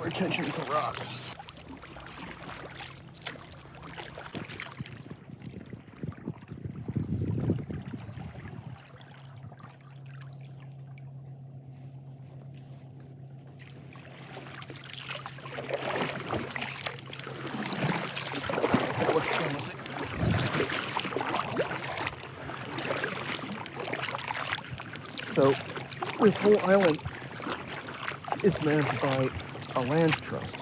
more attention to rocks. So this whole island is managed by a land trust.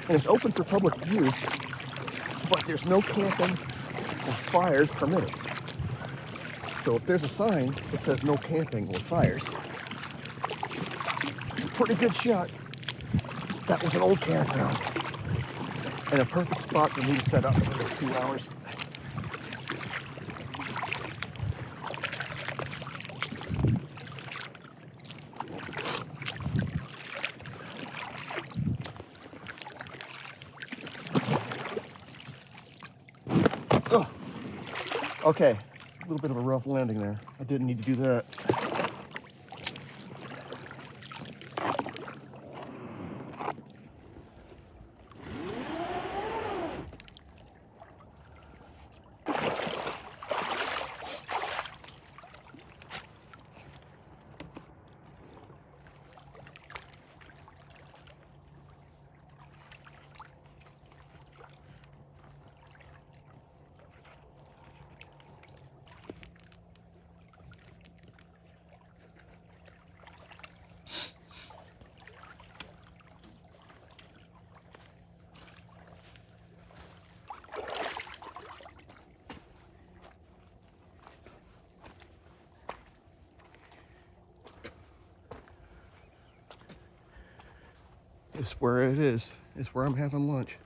And it's open for public use, but there's no camping or fires permitted. So if there's a sign that says no camping or fires, it's a pretty good shot. That was an old campground and a perfect spot for me to set up for those 2 hours. Okay, a little bit of a rough landing there. I didn't need to do that. It's where it is. It's where I'm having lunch.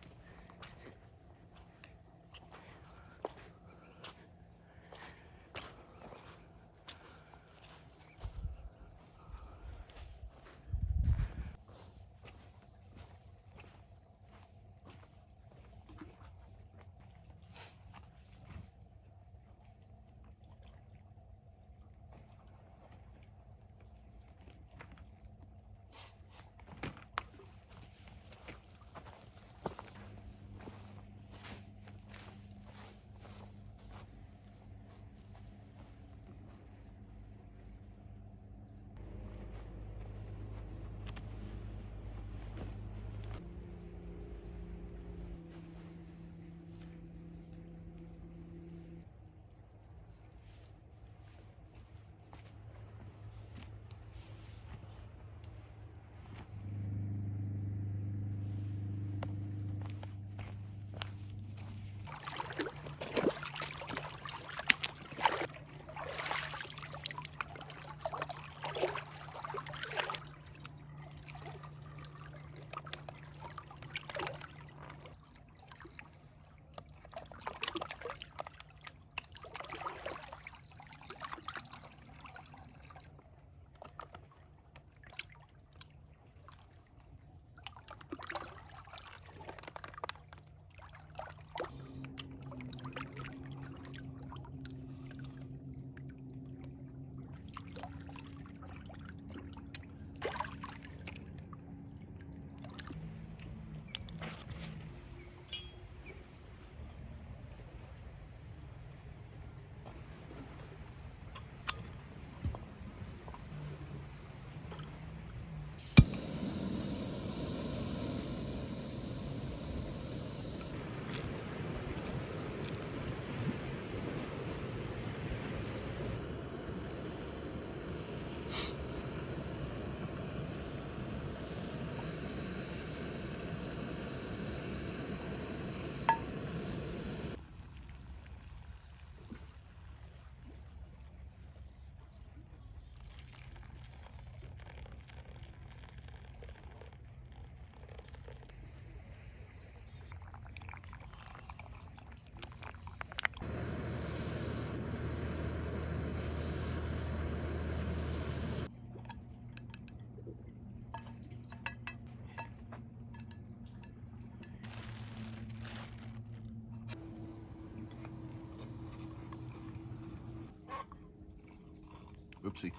Oopsie.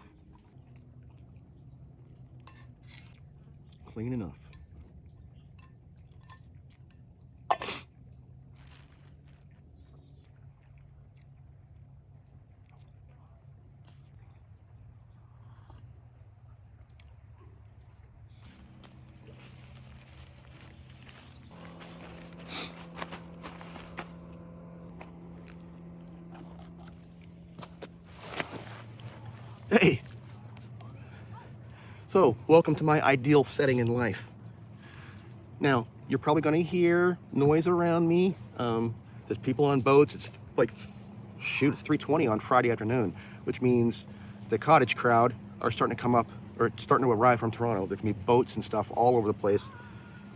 clean enough. Hey! So, welcome to my ideal setting in life. Now, you're probably going to hear noise around me. There's people on boats. It's like, shoot, it's 3:20 on Friday afternoon, which means the Cottage crowd are starting to come up, or starting to arrive from Toronto. There can be boats and stuff all over the place.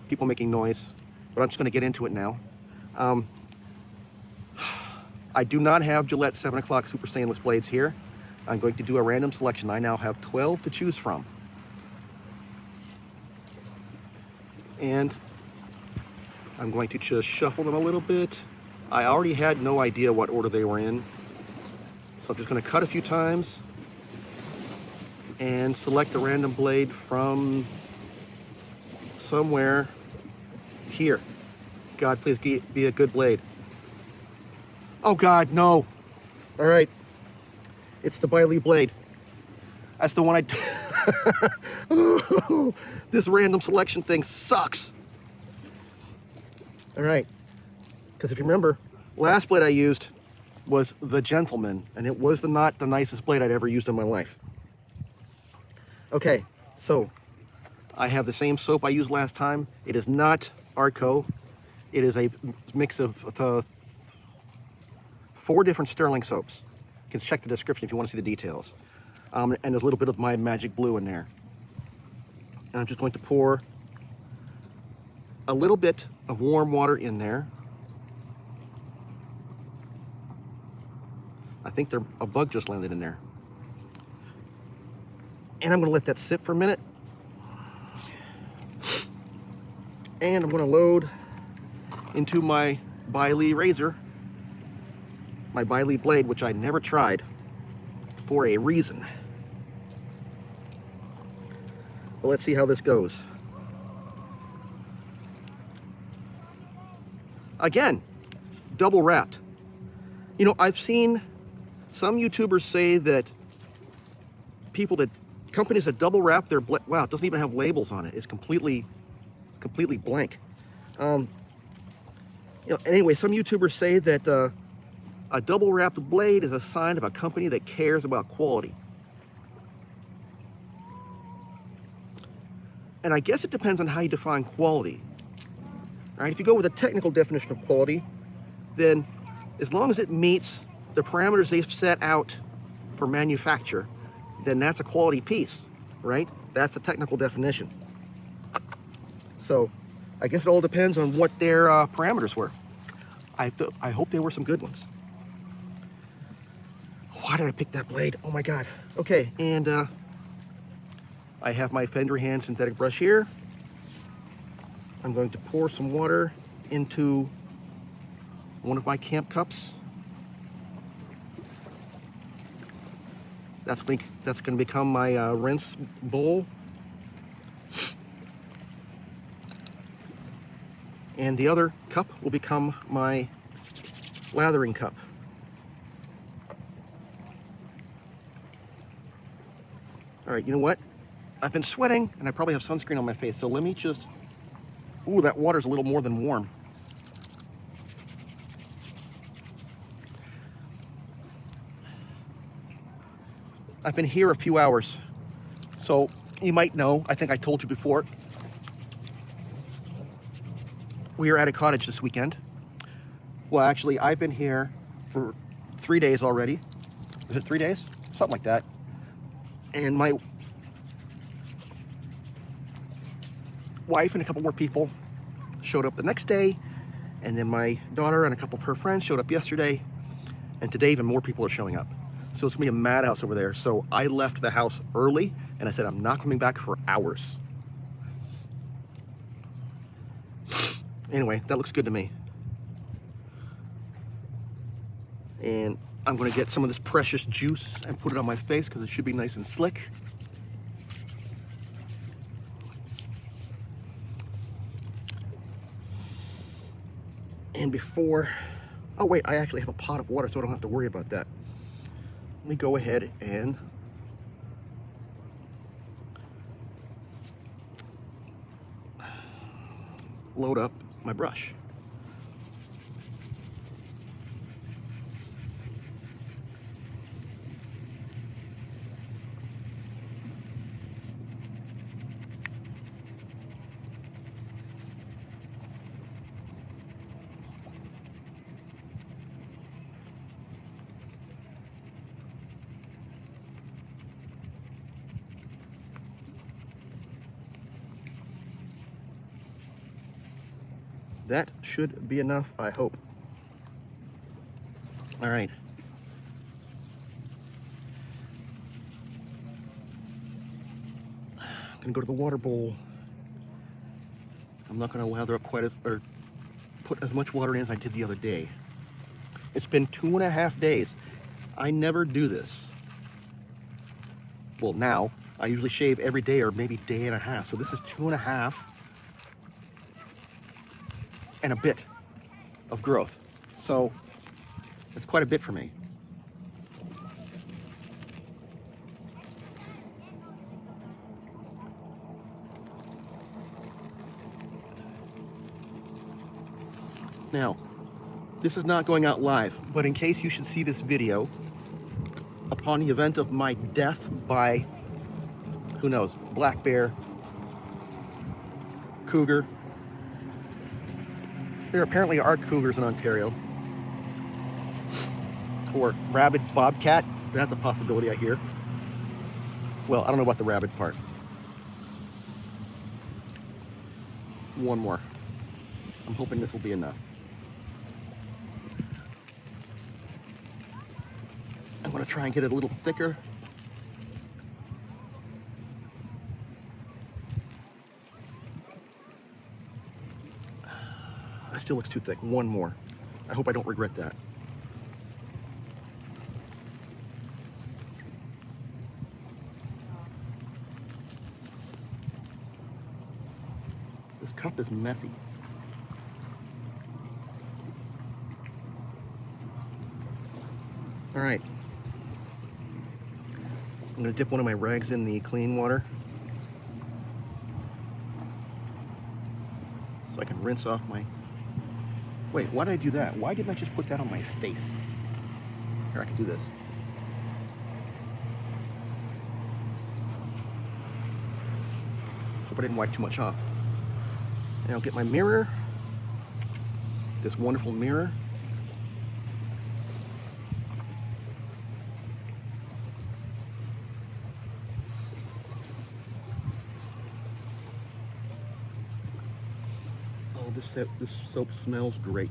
People making noise, but I'm just going to get into it now. I do not have Gillette 7 o'clock super stainless blades here. I'm going to do a random selection. I now have 12 to choose from. And I'm going to just shuffle them a little bit. I already had no idea what order they were in. So I'm just going to cut a few times and select a random blade from somewhere here. God, please be a good blade. Oh God, no. All right. It's the Baili blade. That's the one I... This random selection thing sucks. All right. Because if you remember, last blade I used was the Gentleman, and it was not the nicest blade I'd ever used in my life. Okay, so I have the same soap I used last time. It is not Arco. It is a mix of 4 different Stirling soaps. You can check the description if you want to see the details. And there's a little bit of my magic blue in there. And I'm just going to pour a little bit of warm water in there. I think a bug just landed in there. And I'm going to let that sit for a minute. And I'm going to load into my Baili razor, my Baili blade, which I never tried for a reason. But let's see how this goes. Again, double wrapped. You know, I've seen some YouTubers say that companies that double wrap their blade, wow, it doesn't even have labels on it. It's completely blank. You know, anyway, some YouTubers say that a double wrapped blade is a sign of a company that cares about quality. And I guess it depends on how you define quality. All right, if you go with a technical definition of quality, then as long as it meets the parameters they've set out for manufacture, then that's a quality piece, right? That's a technical definition. So I guess it all depends on what their parameters were. I hope they were some good ones. Why did I pick that blade? Oh my God. Okay, and I have my Fender Hand synthetic brush here. I'm going to pour some water into one of my camp cups. That's going to become my rinse bowl. And the other cup will become my lathering cup. All right, you know what? I've been sweating and I probably have sunscreen on my face, so let me just... Ooh, that water's a little more than warm. I've been here a few hours, so you might know, I think I told you before, we are at a cottage this weekend. Well, actually, I've been here for 3 days already. Is it 3 days? Something like that. And my wife and a couple more people showed up the next day, and then my daughter and a couple of her friends showed up yesterday, and today even more people are showing up. So it's gonna be a madhouse over there. So I left the house early and I said I'm not coming back for hours. Anyway, that looks good to me. And I'm gonna get some of this precious juice and put it on my face because it should be nice and slick. And before, oh wait, I actually have a pot of water, so I don't have to worry about that. Let me go ahead and load up my brush. That should be enough, I hope. All right. I'm gonna go to the water bowl. I'm not gonna lather up quite as, or put as much water in as I did the other day. It's been 2.5 days. I never do this. Well, now, I usually shave every day or maybe day and a half. So this is 2.5 and a bit of growth. So it's quite a bit for me. Now, this is not going out live, but in case you should see this video upon the event of my death by, who knows, black bear, cougar. There apparently are cougars in Ontario. Or rabid bobcat. That's a possibility, I hear. Well, I don't know about the rabid part. One more. I'm hoping this will be enough. I'm going to try and get it a little thicker. That still looks too thick. One more. I hope I don't regret that. This cup is messy. All right. I'm going to dip one of my rags in the clean water so I can rinse off my... Wait, why did I do that? Why didn't I just put that on my face? Here, I can do this. Hope I didn't wipe too much off. And I'll get my mirror, this wonderful mirror. This soap smells great.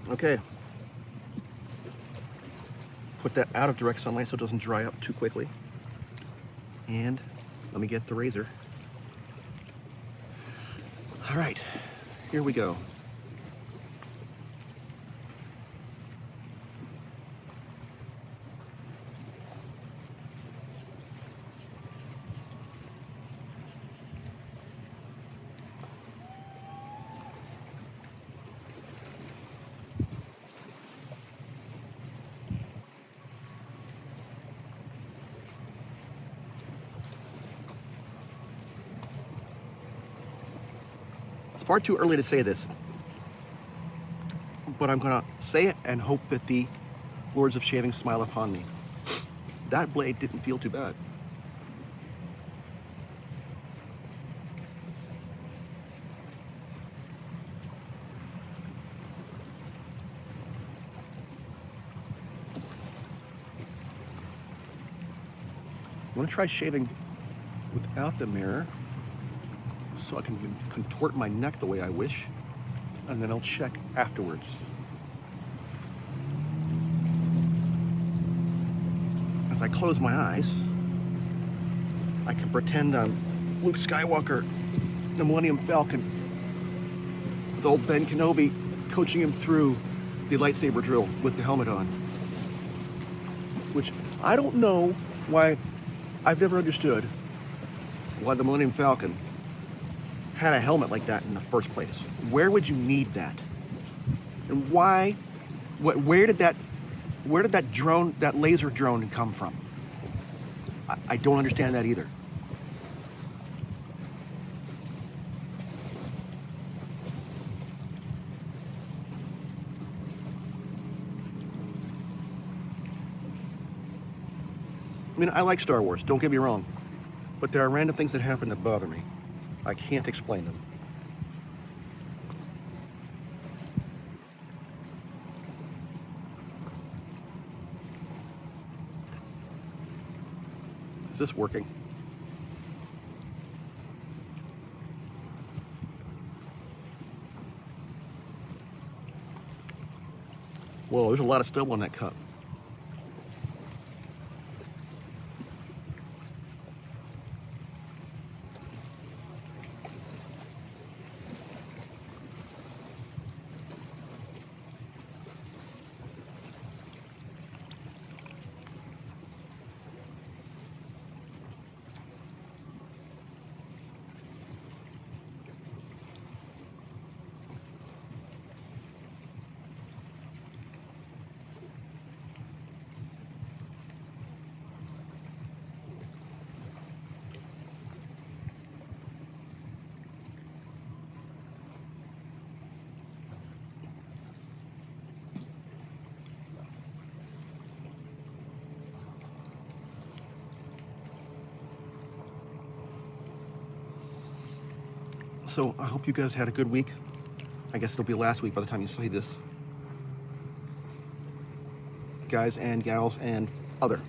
Okay. Put that out of direct sunlight so it doesn't dry up too quickly. And let me get the razor. All right, here we go. It's far too early to say this, but I'm gonna say it and hope that the Lords of Shaving smile upon me. That blade didn't feel too bad. I'm gonna try shaving without the mirror, so I can contort my neck the way I wish, and then I'll check afterwards. if I close my eyes, I can pretend I'm Luke Skywalker, the Millennium Falcon, with old Ben Kenobi coaching him through the lightsaber drill with the helmet on. Which I don't know why, I've never understood why the Millennium Falcon had a helmet like that in the first place. Where would you need that? And why, where did that drone, that laser drone come from? I don't understand that either. I mean, I like Star Wars, don't get me wrong, but there are random things that happen that bother me. I can't explain them. Is this working? Whoa, there's a lot of stubble on that cup. So I hope you guys had a good week. I guess it'll be last week by the time you see this. Guys and gals and other.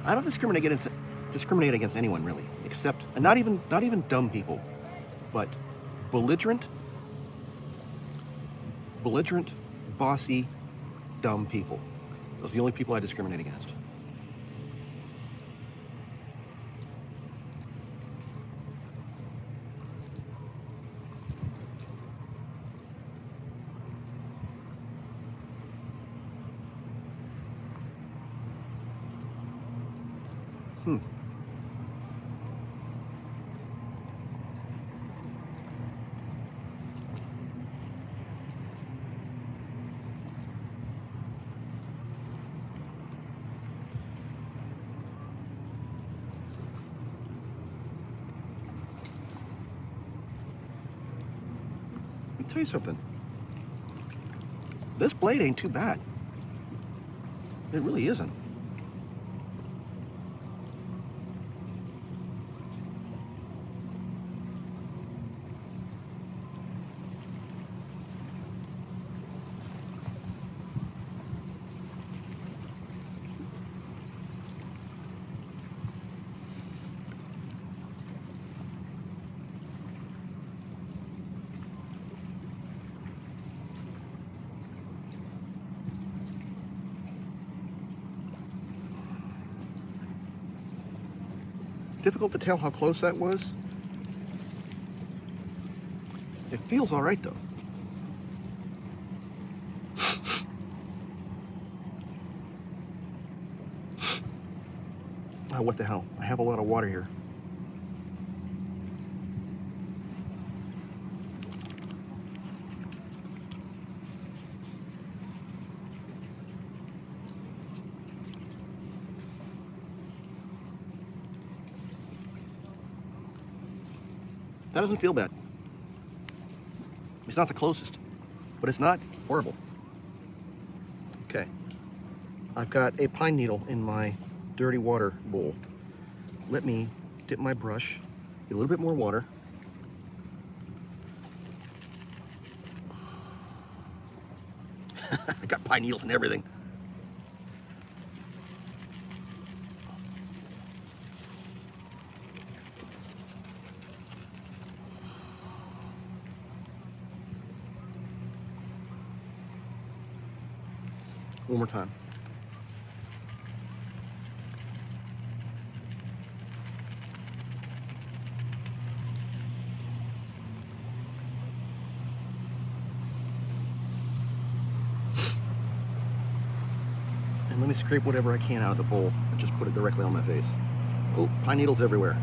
I don't discriminate against anyone really, except, and not even dumb people, but belligerent, bossy, dumb people. Those are the only people I discriminate against. Let me tell you something. This blade ain't too bad. It really isn't. Difficult to tell how close that was. It feels all right though. Oh, what the hell? I have a lot of water here. That doesn't feel bad. It's not the closest, but it's not horrible. Okay. I've got a pine needle in my dirty water bowl. Let me dip my brush Get a little bit more water. I got pine needles and everything. One more time. And let me scrape whatever I can out of the bowl and just put it directly on my face. Oh, pine needles everywhere.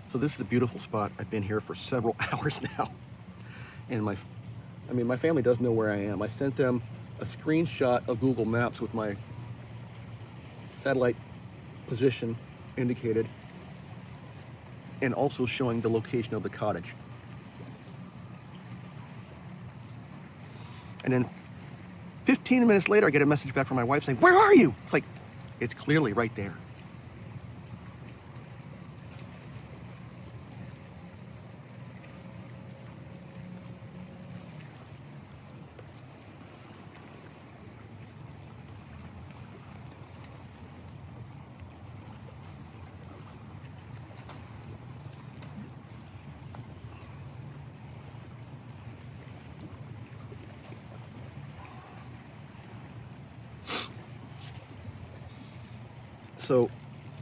So this is a beautiful spot. I've been here for several hours now. And my family does know where I am. I sent them a screenshot of Google Maps with my satellite position indicated and also showing the location of the cottage. And then 15 minutes later, I get a message back from my wife saying, "Where are you?" It's like, it's clearly right there. So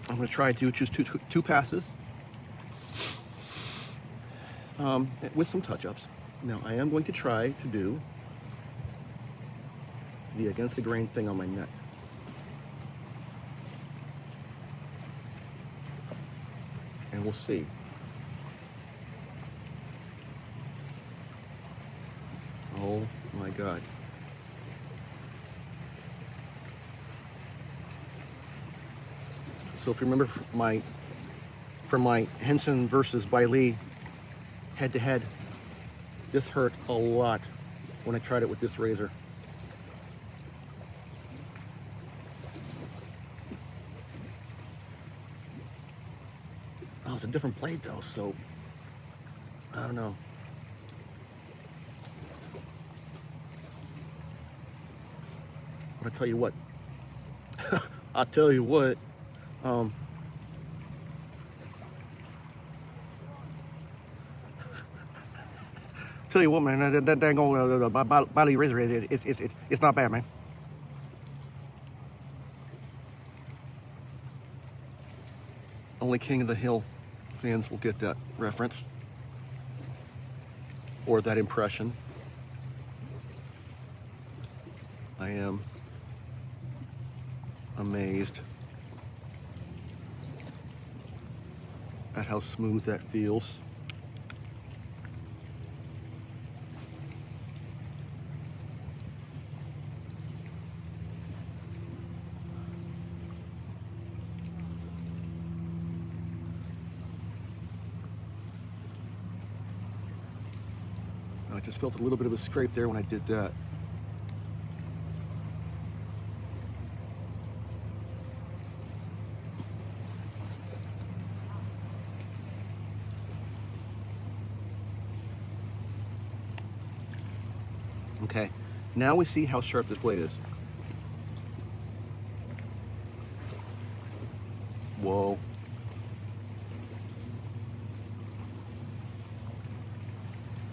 I'm going to try to choose two passes with some touch-ups. Now I am going to try to do the against the grain thing on my neck. And we'll see. Oh my God. So if you remember from my Henson versus Baili head-to-head, this hurt a lot when I tried it with this razor. Oh, it's a different blade though, so I don't know. But I'll tell you what. I'll tell you what. Tell you what, man, that dang old Baili razor, it's not bad, man. Only King of the Hill fans will get that reference or that impression. I am amazed at how smooth that feels. I just felt a little bit of a scrape there when I did that. Okay, now we see how sharp this blade is. Whoa.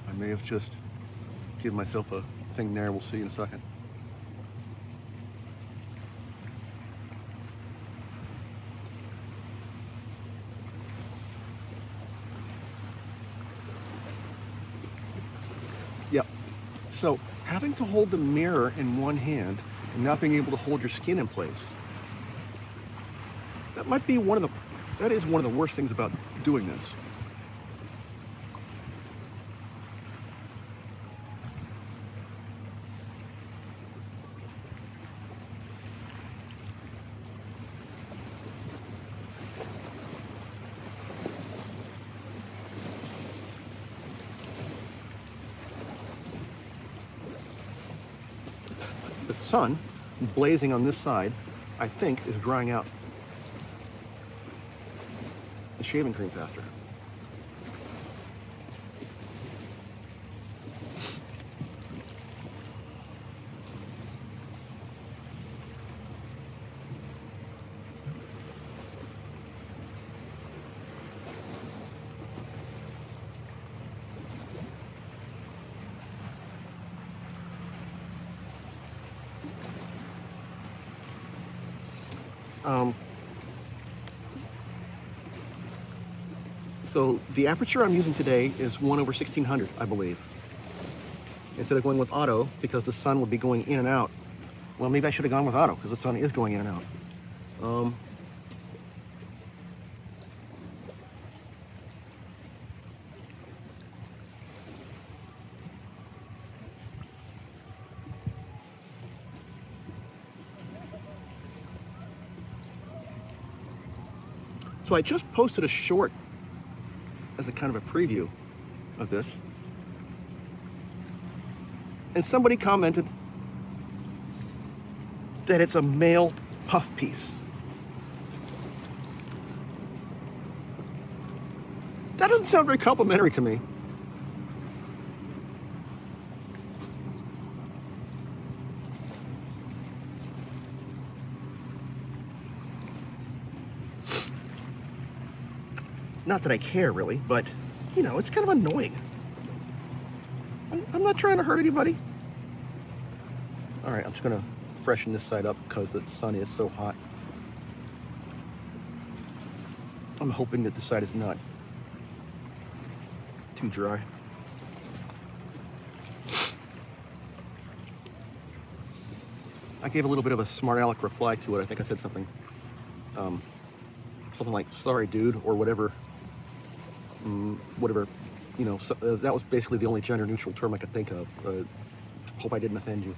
I may have just given myself a thing there. We'll see in a second. Yep. So having to hold the mirror in one hand and not being able to hold your skin in place, that might be that is one of the worst things about doing this. sun blazing on this side, I think, is drying out the shaving cream faster. So the aperture I'm using today is 1/1600, I believe. Instead of going with auto, because the sun would be going in and out. Well, maybe I should have gone with auto, because the sun is going in and out. So I just posted a short as a kind of a preview of this, and somebody commented that it's a male puff piece. That doesn't sound very complimentary to me. Not that I care, really, but, you know, it's kind of annoying. I'm not trying to hurt anybody. All right, I'm just going to freshen this side up because the sun is so hot. I'm hoping that this side is not too dry. I gave a little bit of a smart aleck reply to it. I think I said something, something like, sorry, dude, or whatever. Whatever, you know, so, that was basically the only gender neutral term I could think of. Hope I didn't offend you.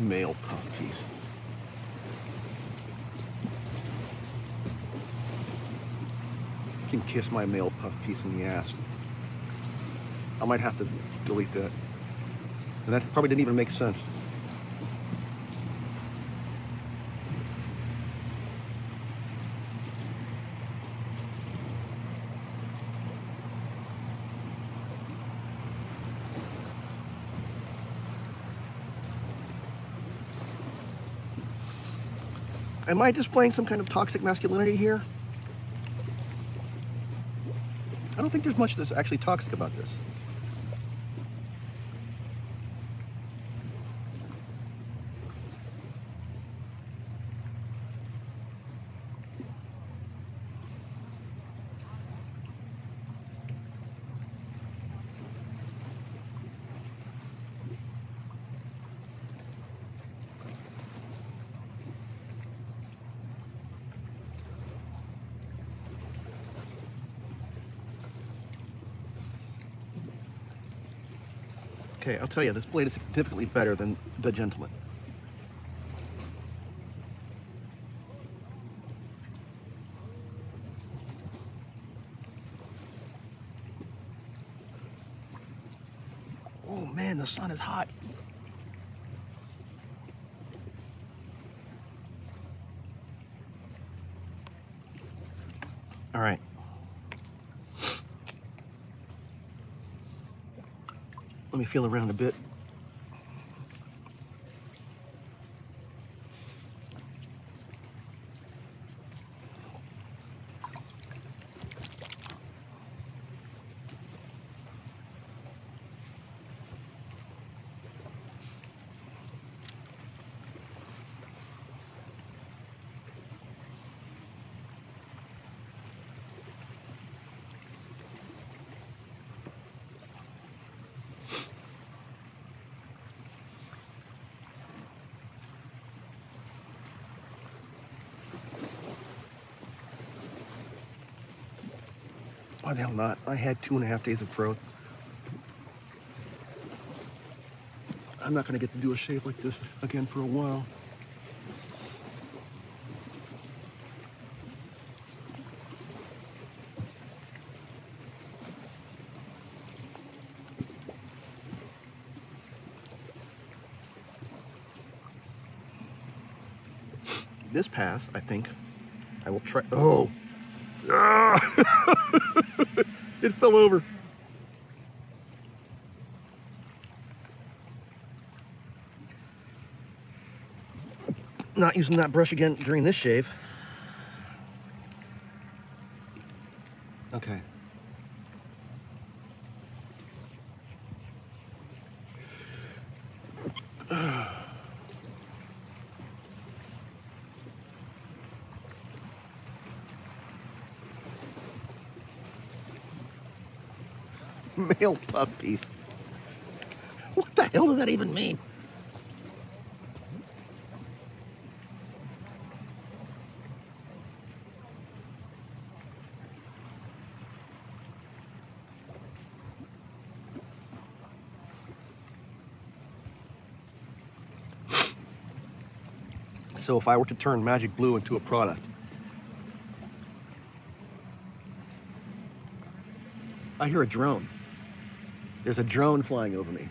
Male puff piece. You can kiss my male puff piece in the ass. I might have to delete that. And that probably didn't even make sense. Am I displaying some kind of toxic masculinity here? I don't think there's much that's actually toxic about this. Okay, I'll tell you, this blade is significantly better than the Gentleman. Oh man, the sun is hot. All right. Let me feel around a bit. Why the hell not? I had 2.5 days of growth. I'm not going to get to do a shave like this again for a while. This pass, I think I will try. Oh! Ah! It fell over. Not using that brush again during this shave. Okay. Male puppies. What the hell does that even mean? So if I were to turn Magic Blue into a product, I hear a drone. There's a drone flying over me.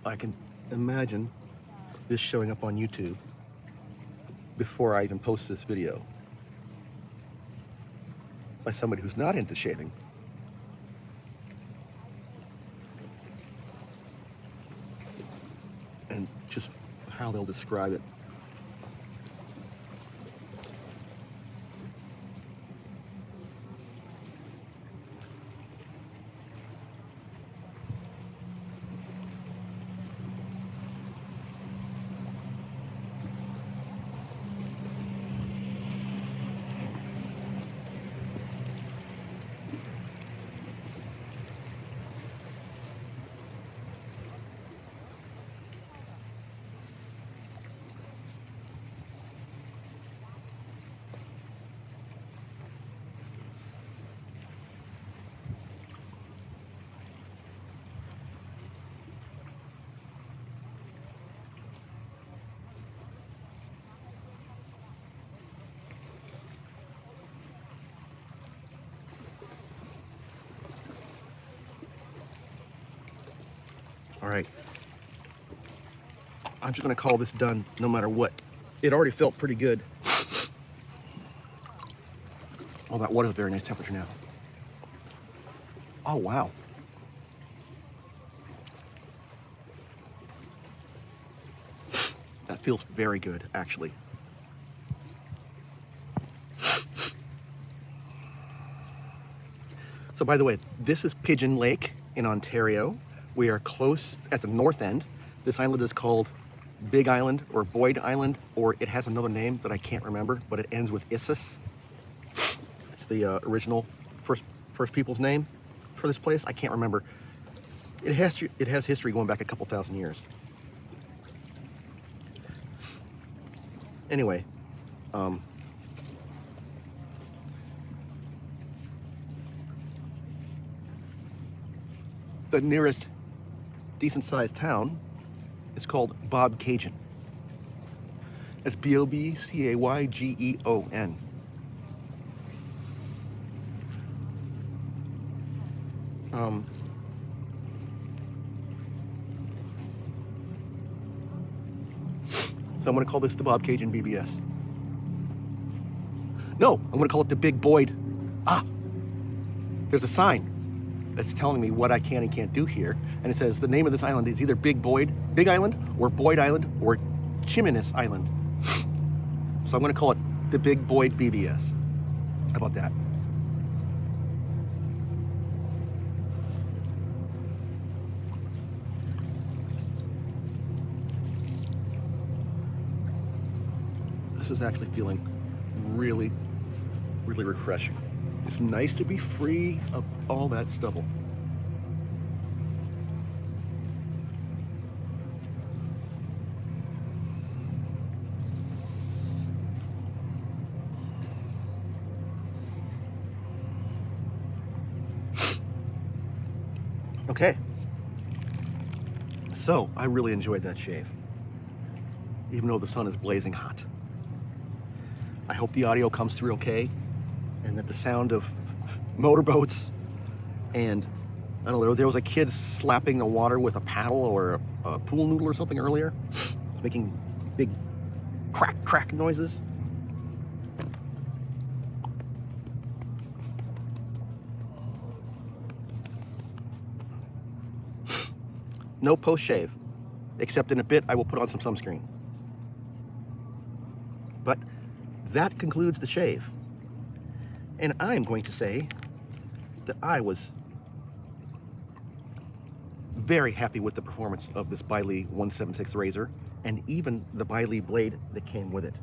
I can imagine this showing up on YouTube before I even post this video by somebody who's not into shaving. And just how they'll describe it. All right, I'm just gonna call this done no matter what. It already felt pretty good. Oh, that water's a very nice temperature now. Oh, wow. That feels very good, actually. So by the way, this is Pigeon Lake in Ontario. We are close at the north end. This island is called Big Island or Boyd Island, or it has another name that I can't remember, but it ends with Issus. It's the original first people's name for this place. I can't remember. It has history going back a couple thousand years. Anyway, the nearest decent-sized town is called Bobcaygeon. That's B-O-B-C-A-Y-G-E-O-N. So I'm going to call this the Bobcaygeon BBS. No, I'm going to call it the Big Boyd. There's a sign that's telling me what I can and can't do here. And it says the name of this island is either Big Island, or Boyd Island, or Chimneys Island. So I'm going to call it the Big Boyd BBS. How about that? This is actually feeling really, really refreshing. It's nice to be free of all that stubble. Okay, so I really enjoyed that shave, even though the sun is blazing hot. I hope the audio comes through okay, and that the sound of motorboats and, I don't know, there was a kid slapping the water with a paddle or a pool noodle or something earlier. It was making big crack, crack noises. No post-shave, except in a bit I will put on some sunscreen. But that concludes the shave. And I'm going to say that I was very happy with the performance of this Baili 176 razor, and even the Baili blade that came with it.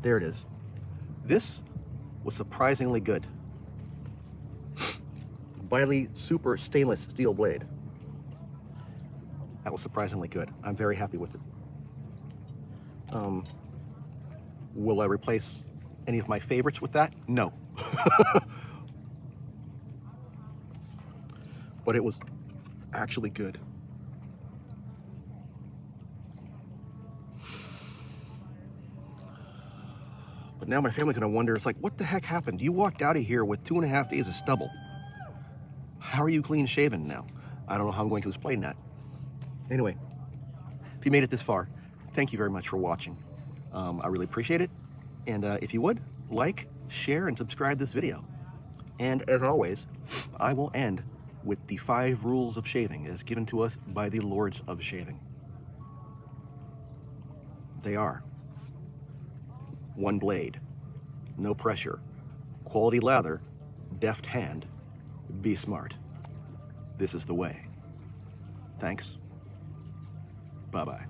There it is. This was surprisingly good. Baili Super stainless steel blade. That was surprisingly good. I'm very happy with it. Will I replace any of my favorites with that? No. But it was actually good. But now my family's gonna wonder, it's like, what the heck happened? You walked out of here with 2.5 days of stubble. How are you clean shaven now? I don't know how I'm going to explain that. Anyway, if you made it this far, thank you very much for watching. I really appreciate it. And if you would, like, share, and subscribe this video. And as always, I will end with the 5 rules of shaving as given to us by the Lords of Shaving. They are: 1 blade, no pressure, quality lather, deft hand, be smart. This is the way. Thanks. Bye-bye.